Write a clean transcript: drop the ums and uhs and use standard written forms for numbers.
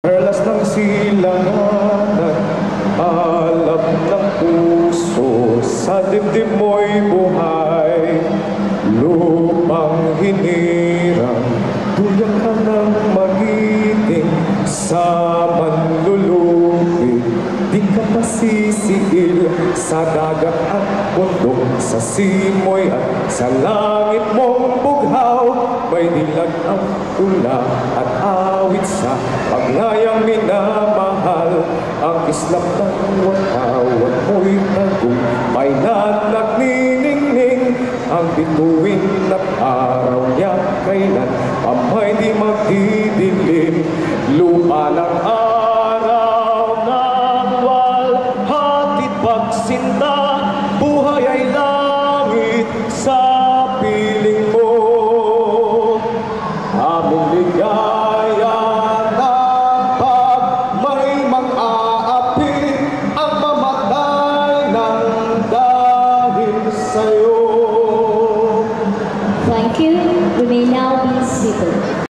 Perlas ng silanganan, alab ng puso, sa dibdib mo'y buhay. Lupang hinirang, tuyak ka ng magiting, sa manlulupig. Di ka pasisiil sa dagat at bundok, sa simoy at sa langit mong bughaw. May dilag ang tula at awit sa paglayang minamahal. Ang islap ng watawat mo'y tagumpay na nagniningning. Ang bituin at araw niya kailan pamay di magdidilim. Lupa ng